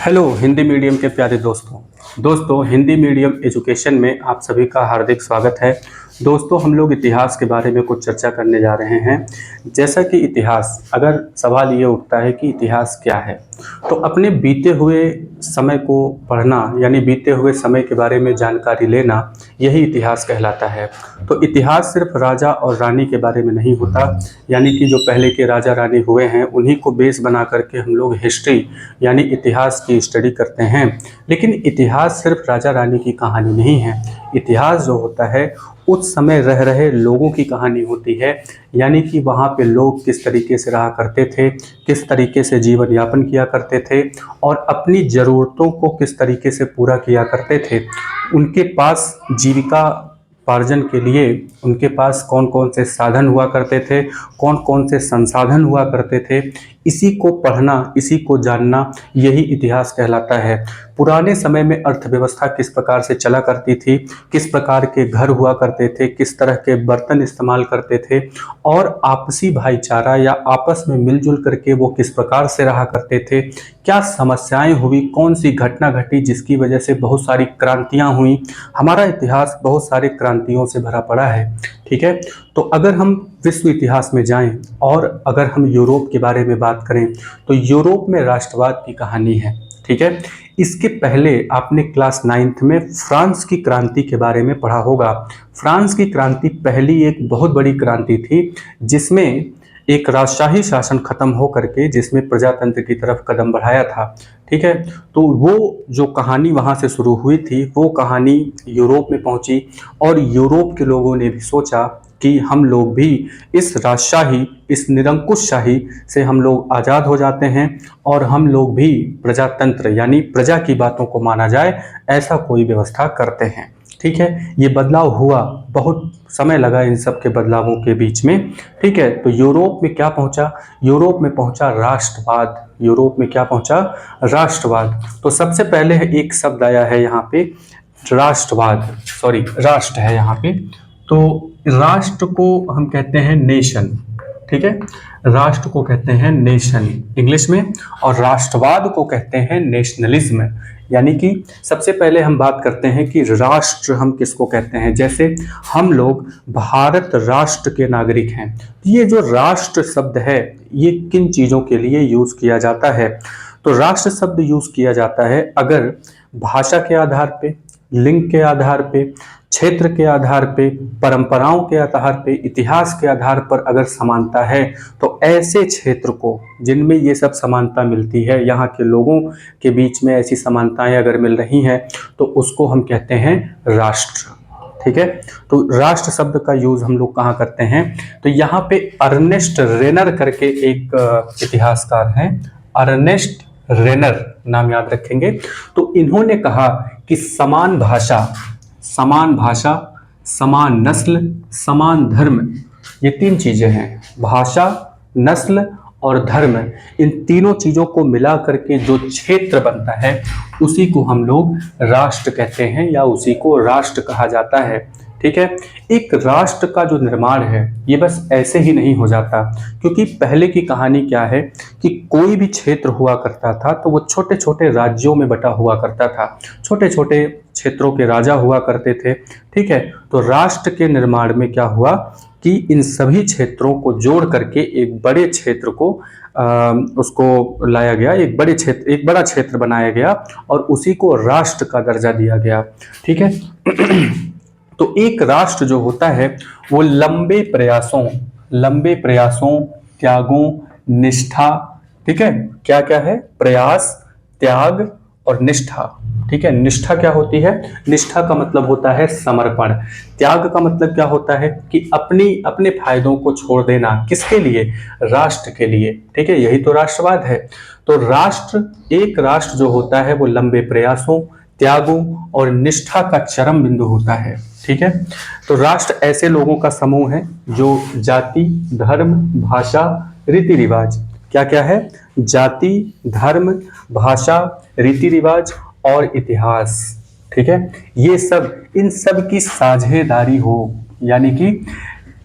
Hello Hindi medium के प्यारे दोस्तों हिंदी मीडियम एजुकेशन में आप सभी का हार्दिक स्वागत है। दोस्तों हम लोग इतिहास के बारे में कुछ चर्चा करने जा रहे हैं। जैसा कि इतिहास, अगर सवाल ये उठता है कि इतिहास क्या है, तो अपने बीते हुए समय को पढ़ना यानी बीते हुए समय के बारे में जानकारी लेना, यही इतिहास कहलाता है। तो इतिहास सिर्फ राजा और रानी के बारे में नहीं होता, यानी कि जो पहले के राजा रानी हुए हैं उन्हीं को बेस बना करके हम लोग हिस्ट्री यानी इतिहास की स्टडी करते हैं। लेकिन इतिहास सिर्फ राजा रानी की कहानी नहीं है। इतिहास जो होता है उस समय रह रहे लोगों की कहानी होती है, यानी कि वहाँ पे लोग किस तरीके से रहा करते थे, किस तरीके से जीवन यापन किया करते थे और अपनी ज़रूरतों को किस तरीके से पूरा किया करते थे। उनके पास जीविका उपार्जन के लिए उनके पास कौन कौन से साधन हुआ करते थे, कौन कौन से संसाधन हुआ करते थे, इसी को पढ़ना, इसी को जानना, यही इतिहास कहलाता है। पुराने समय में अर्थव्यवस्था किस प्रकार से चला करती थी, किस प्रकार के घर हुआ करते थे, किस तरह के बर्तन इस्तेमाल करते थे और आपसी भाईचारा या आपस में मिलजुल करके वो किस प्रकार से रहा करते थे, क्या समस्याएं हुई, कौन सी घटना घटी जिसकी वजह से बहुत सारी क्रांतियां हुई। हमारा इतिहास बहुत सारे क्रांतियों से भरा पड़ा है। ठीक है, तो अगर हम विश्व इतिहास में जाएं और अगर हम यूरोप के बारे में बात करें तो यूरोप में राष्ट्रवाद की कहानी है। ठीक है, इसके पहले आपने क्लास 9th में फ्रांस की क्रांति के बारे में पढ़ा होगा। फ्रांस की क्रांति पहली एक बहुत बड़ी क्रांति थी जिसमें एक राजशाही शासन खत्म हो करके जिसमें प्रजातंत्र की तरफ कदम बढ़ाया था। ठीक है, तो वो जो कहानी वहाँ से शुरू हुई थी वो कहानी यूरोप में पहुँची और यूरोप के लोगों ने भी सोचा कि हम लोग भी इस राजशाही, इस निरंकुशशाही से हम लोग आज़ाद हो जाते हैं और हम लोग भी प्रजातंत्र यानी प्रजा की बातों को माना जाए ऐसा कोई व्यवस्था करते हैं। ठीक है, ये बदलाव हुआ, बहुत समय लगा इन सब के बदलावों के बीच में। ठीक है, तो यूरोप में क्या पहुंचा? यूरोप में पहुंचा राष्ट्रवाद। यूरोप में क्या पहुंचा? राष्ट्रवाद। तो सबसे पहले एक शब्द आया है यहाँ पे राष्ट्रवाद, राष्ट्र है यहाँ पे। तो राष्ट्र को हम कहते हैं नेशन। ठीक है, राष्ट्र को कहते हैं नेशन इंग्लिश में और राष्ट्रवाद को कहते हैं नेशनलिज्म। यानी कि सबसे पहले हम बात करते हैं कि राष्ट्र हम किसको कहते हैं। जैसे हम लोग भारत राष्ट्र के नागरिक हैं। ये जो राष्ट्र शब्द है ये किन चीज़ों के लिए यूज़ किया जाता है? तो राष्ट्र शब्द यूज़ किया जाता है अगर भाषा के आधार पे, लिंग के आधार पे, क्षेत्र के आधार पे, परंपराओं के आधार पे, इतिहास के आधार पर अगर समानता है तो ऐसे क्षेत्र को जिनमें ये सब समानता मिलती है, यहाँ के लोगों के बीच में ऐसी समानताएं अगर मिल रही हैं तो उसको हम कहते हैं राष्ट्र। ठीक है, तो राष्ट्र शब्द का यूज हम लोग कहाँ करते हैं? तो यहाँ पे अर्नेस्ट रेनर करके एक इतिहासकार हैं, अर्नेस्ट रेनर नाम याद रखेंगे। तो इन्होंने कहा कि समान भाषा, समान नस्ल, समान धर्म, ये तीन चीजें हैं, भाषा, नस्ल और धर्म, इन तीनों चीजों को मिला करके जो क्षेत्र बनता है उसी को हम लोग राष्ट्र कहते हैं या उसी को राष्ट्र कहा जाता है। ठीक है, एक राष्ट्र का जो निर्माण है ये बस ऐसे ही नहीं हो जाता, क्योंकि पहले की कहानी क्या है कि कोई भी क्षेत्र हुआ करता था तो वो छोटे छोटे राज्यों में बटा हुआ करता था, छोटे छोटे क्षेत्रों के राजा हुआ करते थे। ठीक है, तो राष्ट्र के निर्माण में क्या हुआ कि इन सभी क्षेत्रों को जोड़ करके एक बड़े क्षेत्र को उसको लाया गया, एक बड़ा क्षेत्र बनाया गया और उसी को राष्ट्र का दर्जा दिया गया। ठीक है तो एक राष्ट्र जो होता है वो लंबे प्रयासों, त्यागों, निष्ठा, ठीक है, क्या क्या है? प्रयास, त्याग और निष्ठा। ठीक है, निष्ठा क्या होती है? निष्ठा का मतलब होता है समर्पण। त्याग का मतलब क्या होता है कि अपने फायदों को छोड़ देना, किसके लिए? राष्ट्र के लिए। ठीक है, यही तो राष्ट्रवाद है। तो एक राष्ट्र जो होता है वो लंबे प्रयासों, त्यागों और निष्ठा का चरम बिंदु होता है। ठीक है, तो राष्ट्र ऐसे लोगों का समूह है जो जाति, धर्म, भाषा, रीति रिवाज, क्या क्या है? जाति, धर्म, भाषा, रीति रिवाज और इतिहास। ठीक है, ये सब, इन सब की साझेदारी हो, यानी कि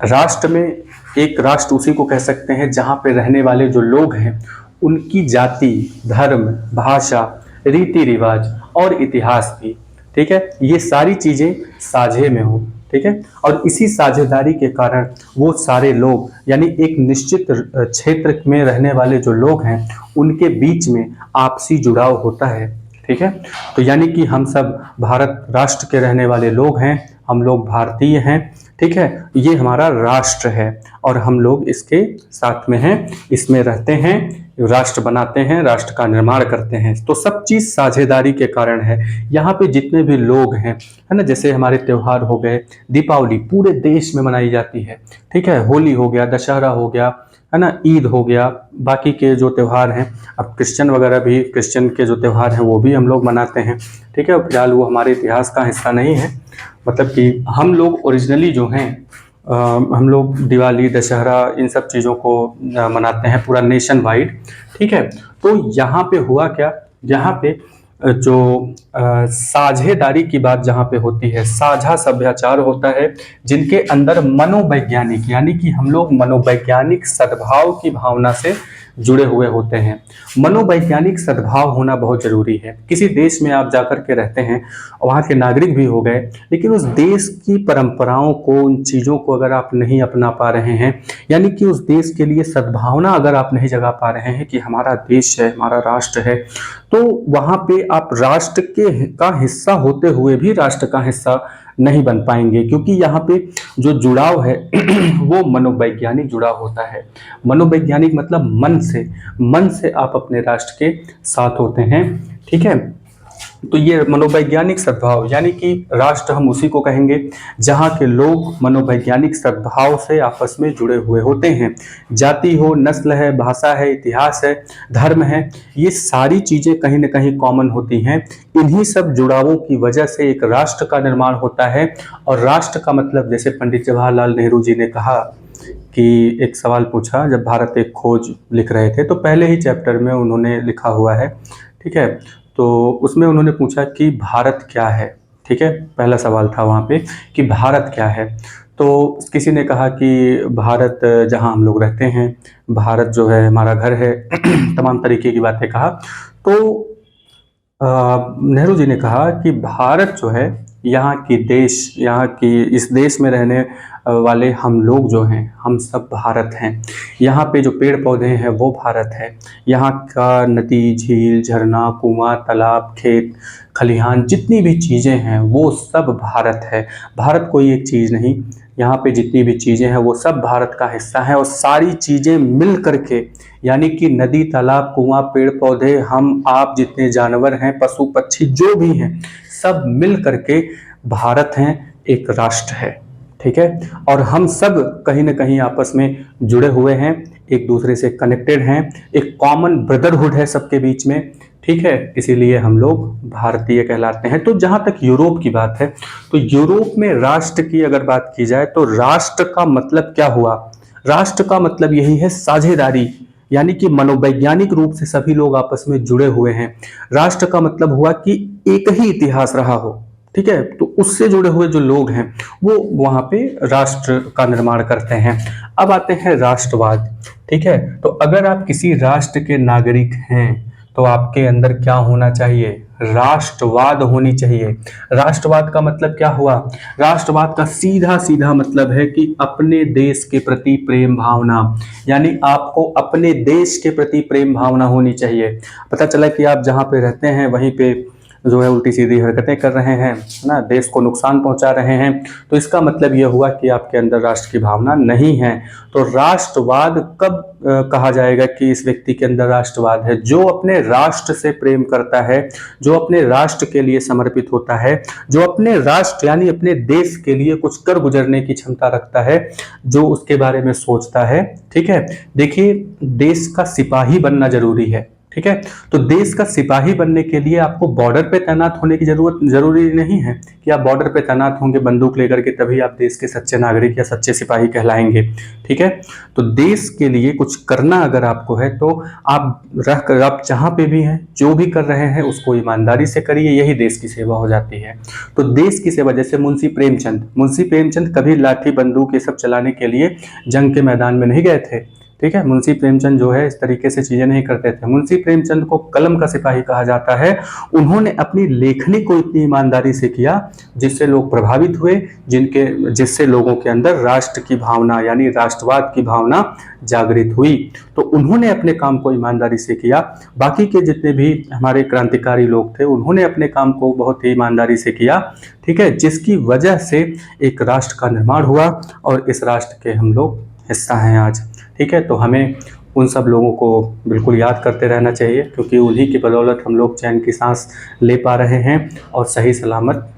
राष्ट्र में, एक राष्ट्र उसी को कह सकते हैं जहां पे रहने वाले जो लोग हैं उनकी जाति, धर्म, भाषा, रीति रिवाज और इतिहास भी, ठीक है, ये सारी चीजें साझे में हो, ठीक है। और इसी साझेदारी के कारण वो सारे लोग यानी एक निश्चित क्षेत्र में रहने वाले जो लोग हैं उनके बीच में आपसी जुड़ाव होता है, ठीक है। तो यानी कि हम सब भारत राष्ट्र के रहने वाले लोग हैं, हम लोग भारतीय हैं, ठीक है, ये हमारा राष्ट्र है और हम लोग इसके साथ में हैं, इसमें रहते हैं, राष्ट्र बनाते हैं, राष्ट्र का निर्माण करते हैं। तो सब चीज साझेदारी के कारण है। यहाँ पे जितने भी लोग हैं, है ना, जैसे हमारे त्योहार हो गए, दीपावली पूरे देश में मनाई जाती है, ठीक है, होली हो गया, दशहरा हो गया, है ना, ईद हो गया, बाकी के जो त्यौहार हैं, अब क्रिश्चियन वगैरह भी, क्रिश्चियन के जो त्यौहार हैं वो भी हम लोग मनाते हैं, ठीक है। फिलहाल वो हमारे इतिहास का हिस्सा नहीं है, मतलब कि हम लोग ओरिजिनली जो हैं हम लोग दिवाली, दशहरा, इन सब चीज़ों को मनाते हैं पूरा नेशन वाइड, ठीक है। तो यहाँ पे हुआ क्या, यहाँ पे जो साझेदारी की बात जहाँ पे होती है, साझा सभ्याचार होता है, जिनके अंदर मनोवैज्ञानिक यानी कि हम लोग मनोवैज्ञानिक सद्भाव की भावना से जुड़े हुए होते हैं। मनोवैज्ञानिक सद्भाव होना बहुत जरूरी है। किसी देश में आप जाकर के रहते हैं, वहाँ के नागरिक भी हो गए, लेकिन उस देश की परंपराओं को, उन चीज़ों को अगर आप नहीं अपना पा रहे हैं, यानी कि उस देश के लिए सद्भावना अगर आप नहीं जगा पा रहे हैं कि हमारा देश है, हमारा राष्ट्र है, तो वहाँ पे आप राष्ट्र का हिस्सा होते हुए भी राष्ट्र का हिस्सा नहीं बन पाएंगे, क्योंकि यहाँ पे जो जुड़ाव है वो मनोवैज्ञानिक जुड़ाव होता है। मनोवैज्ञानिक मतलब मन से आप अपने राष्ट्र के साथ होते हैं, ठीक है। तो ये मनोवैज्ञानिक सद्भाव यानी कि राष्ट्र हम उसी को कहेंगे जहाँ के लोग मनोवैज्ञानिक सद्भाव से आपस में जुड़े हुए होते हैं। जाति हो, नस्ल है, भाषा है, इतिहास है, धर्म है, ये सारी चीज़ें कहीं ना कहीं कॉमन होती हैं। इन्हीं सब जुड़ावों की वजह से एक राष्ट्र का निर्माण होता है। और राष्ट्र का मतलब, जैसे पंडित जवाहरलाल नेहरू जी ने कहा कि एक सवाल पूछा जब भारत एक खोज लिख रहे थे, तो पहले ही चैप्टर में उन्होंने लिखा हुआ है, ठीक है। तो उसमें उन्होंने पूछा कि भारत क्या है, ठीक है, पहला सवाल था वहाँ पे कि भारत क्या है। तो किसी ने कहा कि भारत जहाँ हम लोग रहते हैं, भारत जो है हमारा घर है, तमाम तरीके की बातें कहा। तो नेहरू जी ने कहा कि भारत जो है यहाँ की देश, यहाँ की इस देश में रहने वाले हम लोग जो हैं, हम सब भारत हैं। यहाँ पे जो पेड़ पौधे हैं वो भारत है, यहाँ का नदी, झील, झरना, कुआं, तालाब, खेत, खलिहान, जितनी भी चीज़ें हैं वो सब भारत है। भारत कोई एक चीज़ नहीं, यहाँ पे जितनी भी चीज़ें हैं वो सब भारत का हिस्सा है। और सारी चीज़ें मिल करके यानी कि नदी, तालाब, कुआं, पेड़ पौधे, हम आप जितने जानवर हैं, पशु पक्षी जो भी हैं, सब मिल करके भारत हैं, एक राष्ट्र है, ठीक है। और हम सब कहीं ना कहीं आपस में जुड़े हुए हैं, एक दूसरे से कनेक्टेड हैं, एक कॉमन ब्रदरहुड है सबके बीच में, ठीक है। इसीलिए हम लोग भारतीय कहलाते हैं। तो जहाँ तक यूरोप की बात है, तो यूरोप में राष्ट्र की अगर बात की जाए तो राष्ट्र का मतलब क्या हुआ? राष्ट्र का मतलब यही है साझेदारी, यानी कि मनोवैज्ञानिक रूप से सभी लोग आपस में जुड़े हुए हैं। राष्ट्र का मतलब हुआ कि एक ही इतिहास रहा हो, ठीक है, तो उससे जुड़े हुए जो लोग हैं वो वहाँ पे राष्ट्र का निर्माण करते हैं। अब आते हैं राष्ट्रवाद, ठीक है। तो अगर आप किसी राष्ट्र के नागरिक हैं तो आपके अंदर क्या होना चाहिए? राष्ट्रवाद होनी चाहिए। राष्ट्रवाद का मतलब क्या हुआ? राष्ट्रवाद का सीधा सीधा मतलब है कि अपने देश के प्रति प्रेम भावना, यानी आपको अपने देश के प्रति प्रेम भावना होनी चाहिए। पता चला कि आप जहाँ पे रहते हैं वहीं पे जो है उल्टी सीधी हरकतें कर रहे हैं ना, देश को नुकसान पहुंचा रहे हैं, तो इसका मतलब यह हुआ कि आपके अंदर राष्ट्र की भावना नहीं है। तो राष्ट्रवाद कब कहा जाएगा कि इस व्यक्ति के अंदर राष्ट्रवाद है? जो अपने राष्ट्र से प्रेम करता है, जो अपने राष्ट्र के लिए समर्पित होता है, जो अपने राष्ट्र यानी अपने देश के लिए कुछ कर गुजरने की क्षमता रखता है, जो उसके बारे में सोचता है, ठीक है। देखिए, देश का सिपाही बनना जरूरी है, ठीक है। तो देश का सिपाही बनने के लिए आपको बॉर्डर पे तैनात होने की जरूरी नहीं है कि आप बॉर्डर पे तैनात होंगे बंदूक लेकर के तभी आप देश के सच्चे नागरिक या सच्चे सिपाही कहलाएंगे, ठीक है। तो देश के लिए कुछ करना अगर आपको है तो आप जहाँ पे भी हैं, जो भी कर रहे हैं उसको ईमानदारी से करिए, यही देश की सेवा हो जाती है। तो देश की सेवा, जैसे मुंशी प्रेमचंद कभी लाठी बंदूक ये सब चलाने के लिए जंग के मैदान में नहीं गए थे, ठीक है, मुंशी प्रेमचंद जो है इस तरीके से चीजें नहीं करते थे। मुंशी प्रेमचंद को कलम का सिपाही कहा जाता है। उन्होंने अपनी लेखनी को इतनी ईमानदारी से किया जिससे लोग प्रभावित हुए, जिससे लोगों के अंदर राष्ट्र की भावना यानी राष्ट्रवाद की भावना जागृत हुई। तो उन्होंने अपने काम को ईमानदारी से किया। बाकी के जितने भी हमारे क्रांतिकारी लोग थे उन्होंने अपने काम को बहुत ही ईमानदारी से किया, ठीक है, जिसकी वजह से एक राष्ट्र का निर्माण हुआ और इस राष्ट्र के हम लोग हिस्सा हैं आज। ठीक है, तो हमें उन सब लोगों को बिल्कुल याद करते रहना चाहिए, क्योंकि उन्हीं की बदौलत हम लोग चैन की सांस ले पा रहे हैं और सही सलामत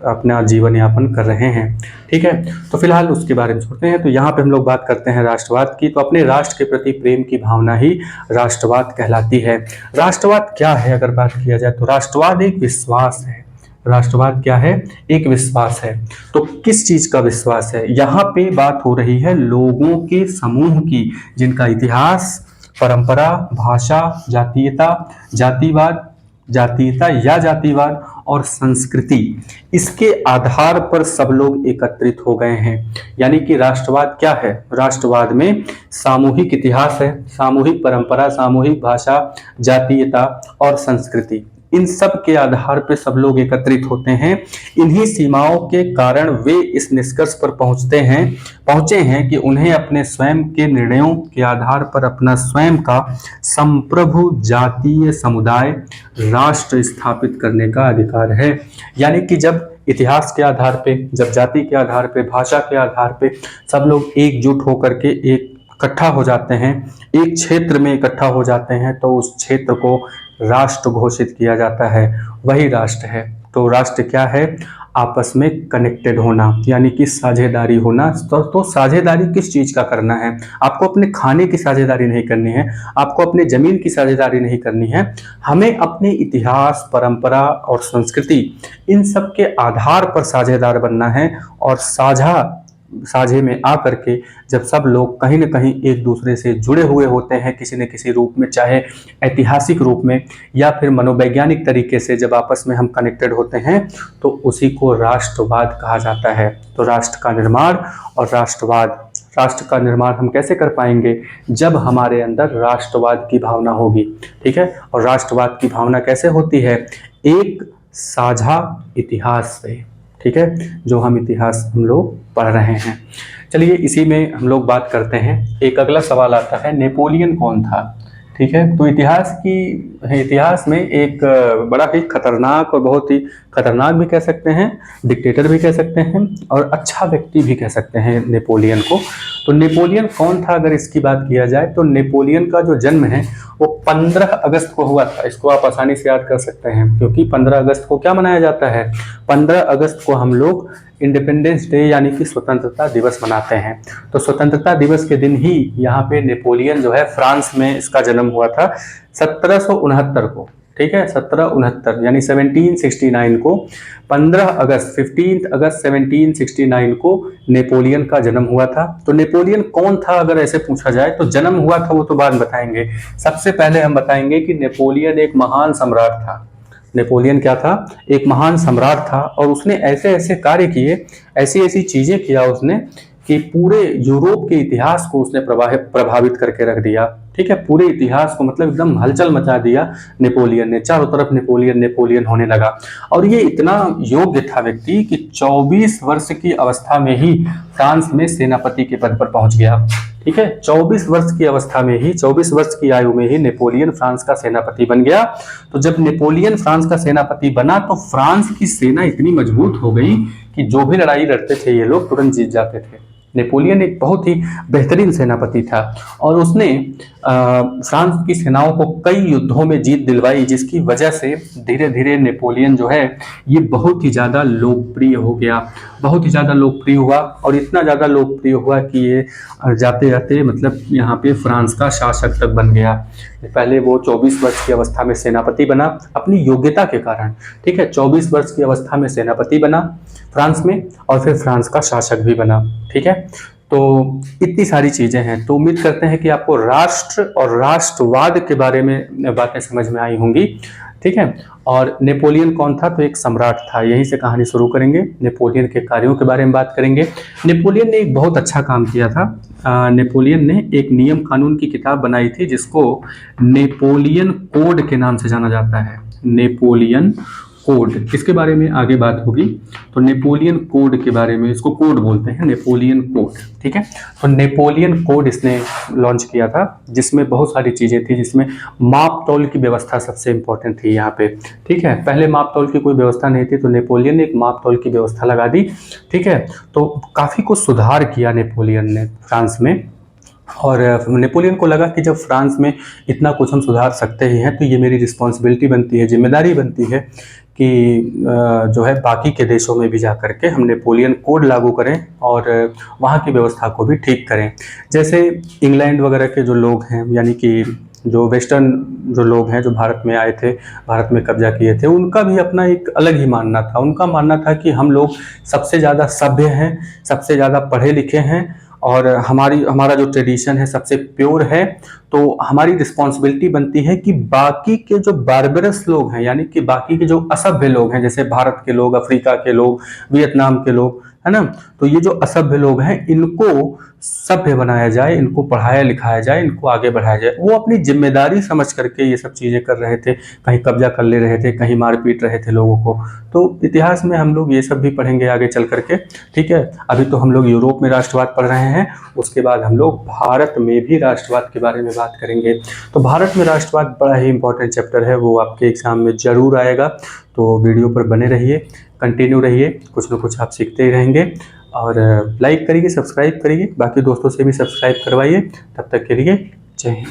अपना जीवन यापन कर रहे हैं। ठीक है, तो फिलहाल उसके बारे में सोचते हैं। तो यहाँ पे हम लोग बात करते हैं राष्ट्रवाद की। तो अपने राष्ट्र के प्रति प्रेम की भावना ही राष्ट्रवाद कहलाती है। राष्ट्रवाद क्या है अगर बात किया जाए तो राष्ट्रवाद एक विश्वास है। राष्ट्रवाद क्या है? एक विश्वास है। तो किस चीज का विश्वास है? यहाँ पे बात हो रही है लोगों के समूह की, जिनका इतिहास, परंपरा, भाषा, जातीयता और संस्कृति, इसके आधार पर सब लोग एकत्रित हो गए हैं। यानी कि राष्ट्रवाद क्या है? राष्ट्रवाद में सामूहिक इतिहास है, सामूहिक परंपरा, सामूहिक भाषा, जातीयता और संस्कृति, इन सब के आधार पर सब लोग एकत्रित होते हैं। इन्हीं सीमाओं के कारण वे इस निष्कर्ष पर पहुंचे हैं कि उन्हें अपने स्वयं के निर्णयों के आधार पर अपना स्वयं का संप्रभु जातीय समुदाय राष्ट्र स्थापित करने का अधिकार है। यानी कि जब इतिहास के आधार पे, जब जाति के आधार पे, भाषा के आधार पे सब लोग एकजुट होकर के इकट्ठा हो जाते हैं, एक क्षेत्र में इकट्ठा हो जाते हैं, तो उस क्षेत्र को राष्ट्र घोषित किया जाता है, वही राष्ट्र है। तो राष्ट्र क्या है? आपस में कनेक्टेड होना, यानी कि साझेदारी होना। तो साझेदारी किस चीज का करना है? आपको अपने खाने की साझेदारी नहीं करनी है, आपको अपने जमीन की साझेदारी नहीं करनी है, हमें अपने इतिहास, परंपरा और संस्कृति, इन सब के आधार पर साझेदार बनना है। और साझे में आकर के जब सब लोग कहीं न कहीं एक दूसरे से जुड़े हुए होते हैं किसी न किसी रूप में, चाहे ऐतिहासिक रूप में या फिर मनोवैज्ञानिक तरीके से, जब आपस में हम कनेक्टेड होते हैं तो उसी को राष्ट्रवाद कहा जाता है। तो राष्ट्र का निर्माण और राष्ट्र का निर्माण हम कैसे कर पाएंगे? जब हमारे अंदर राष्ट्रवाद की भावना होगी। ठीक है, और राष्ट्रवाद की भावना कैसे होती है? एक साझा इतिहास से। ठीक है, जो हम इतिहास हम लोग पढ़ रहे हैं। चलिए इसी में हम लोग बात करते हैं। एक अगला सवाल आता है, नेपोलियन कौन था? ठीक है, तो इतिहास में एक बड़ा ही खतरनाक और बहुत ही खतरनाक भी कह सकते हैं, डिक्टेटर भी कह सकते हैं और अच्छा व्यक्ति भी कह सकते हैं नेपोलियन को। तो नेपोलियन कौन था अगर इसकी बात किया जाए तो नेपोलियन का जो जन्म है वो 15 अगस्त को हुआ था। इसको आप आसानी से याद कर सकते हैं, क्योंकि 15 अगस्त को क्या मनाया जाता है? 15 अगस्त को हम लोग इंडिपेंडेंस डे यानी कि स्वतंत्रता दिवस मनाते हैं। तो स्वतंत्रता दिवस के दिन ही यहाँ पे नेपोलियन जो है, फ्रांस में इसका जन्म हुआ था 1769 को। ठीक है, 1769 यानी 1769 को, 15 अगस्त 1769 को नेपोलियन का जन्म हुआ था। तो नेपोलियन कौन था अगर ऐसे पूछा जाए तो जन्म हुआ था वो तो बाद बताएंगे। सबसे पहले हम बताएंगे कि नेपोलियन एक महान सम्राट था। नेपोलियन क्या था? एक महान सम्राट था और उसने ऐसे ऐसे कार्य किए, ऐसी ऐसी चीजें किया उसने कि पूरे यूरोप के इतिहास को उसने प्रभावित करके रख दिया। ठीक है, पूरे इतिहास को मतलब एकदम हलचल मचा दिया नेपोलियन ने। चारों तरफ नेपोलियन होने लगा। और ये इतना योग्य था व्यक्ति कि 24 वर्ष की अवस्था में ही फ्रांस में सेनापति के पद पर पहुंच गया। ठीक है, 24 वर्ष की अवस्था में ही, 24 वर्ष की आयु में ही नेपोलियन फ्रांस का सेनापति बन गया। तो जब नेपोलियन फ्रांस का सेनापति बना तो फ्रांस की सेना इतनी मजबूत हो गई कि जो भी लड़ाई लड़ते थे ये लोग तुरंत जीत जाते थे। नेपोलियन एक बहुत ही बेहतरीन सेनापति था और उसने फ्रांस की सेनाओं को कई युद्धों में जीत दिलवाई, जिसकी वजह से धीरे धीरे नेपोलियन जो है ये बहुत ही ज़्यादा लोकप्रिय हो गया, बहुत ही ज़्यादा लोकप्रिय हुआ। और इतना ज़्यादा लोकप्रिय हुआ कि ये जाते जाते मतलब यहाँ पे फ्रांस का शासक तक बन गया। पहले वो 24 वर्ष की अवस्था में सेनापति बना अपनी योग्यता के कारण। ठीक है, 24 वर्ष की अवस्था में सेनापति बना फ्रांस में और फिर फ्रांस का शासक भी बना। ठीक है, तो इतनी सारी चीज़ें हैं। तो उम्मीद करते हैं कि आपको राष्ट्र और राष्ट्रवाद के बारे में बातें समझ में आई होंगी। ठीक है। और नेपोलियन कौन था? तो एक सम्राट था। यहीं से कहानी शुरू करेंगे, नेपोलियन के कार्यों के बारे में बात करेंगे। नेपोलियन ने एक बहुत अच्छा काम किया था। नेपोलियन ने एक नियम कानून की किताब बनाई थी जिसको नेपोलियन कोड के नाम से जाना जाता है। नेपोलियन कोड, इसके बारे में आगे बात होगी। तो नेपोलियन कोड के बारे में, इसको कोड बोलते हैं, नेपोलियन कोड। ठीक है। तो नेपोलियन कोड इसने लॉन्च किया था जिसमें बहुत सारी चीज़ें थी, जिसमें माप तौल की व्यवस्था सबसे इंपॉर्टेंट थी यहाँ पे। ठीक है। पहले माप तौल की कोई व्यवस्था नहीं थी, तो नेपोलियन ने एक माप तौल की व्यवस्था लगा दी। ठीक है। तो काफ़ी कुछ सुधार किया नेपोलियन ने फ्रांस में। और नेपोलियन को लगा कि जब फ्रांस में इतना कुछ हम सुधार सकते ही हैं तो ये मेरी रिस्पॉन्सिबिलिटी बनती है, जिम्मेदारी बनती है कि जो है बाकी के देशों में भी जा कर के हम नेपोलियन कोड लागू करें और वहाँ की व्यवस्था को भी ठीक करें। जैसे इंग्लैंड वगैरह के जो लोग हैं, यानी कि जो वेस्टर्न जो लोग हैं, जो भारत में आए थे, भारत में कब्जा किए थे, उनका भी अपना एक अलग ही मानना था। उनका मानना था कि हम लोग सबसे ज़्यादा सभ्य हैं, सबसे ज़्यादा पढ़े लिखे हैं और हमारा जो ट्रेडिशन है सबसे प्योर है। तो हमारी रिस्पॉन्सिबिलिटी बनती है कि बाकी के जो बारबरस लोग हैं, यानी कि बाकी के जो असभ्य लोग हैं, जैसे भारत के लोग, अफ्रीका के लोग, वियतनाम के लोग, है ना, तो ये जो असभ्य लोग हैं इनको सभ्य बनाया जाए, इनको पढ़ाया लिखाया जाए, इनको आगे बढ़ाया जाए। वो अपनी जिम्मेदारी समझ करके ये सब चीज़ें कर रहे थे। कहीं कब्जा कर ले रहे थे, कहीं मार पीट रहे थे लोगों को। तो इतिहास में हम लोग ये सब भी पढ़ेंगे आगे चल करके। ठीक है। अभी तो हम लोग यूरोप में राष्ट्रवाद पढ़ रहे हैं, उसके बाद हम लोग भारत में भी राष्ट्रवाद के बारे में बात करेंगे। तो भारत में राष्ट्रवाद बड़ा ही इंपॉर्टेंट चैप्टर है, वो आपके एग्जाम में जरूर आएगा। तो वीडियो पर बने रहिए, कंटिन्यू रहिए, कुछ न कुछ आप सीखते ही रहेंगे। और लाइक करिए, सब्सक्राइब करिए, बाकी दोस्तों से भी सब्सक्राइब करवाइए। तब तक के लिए जय हिंद।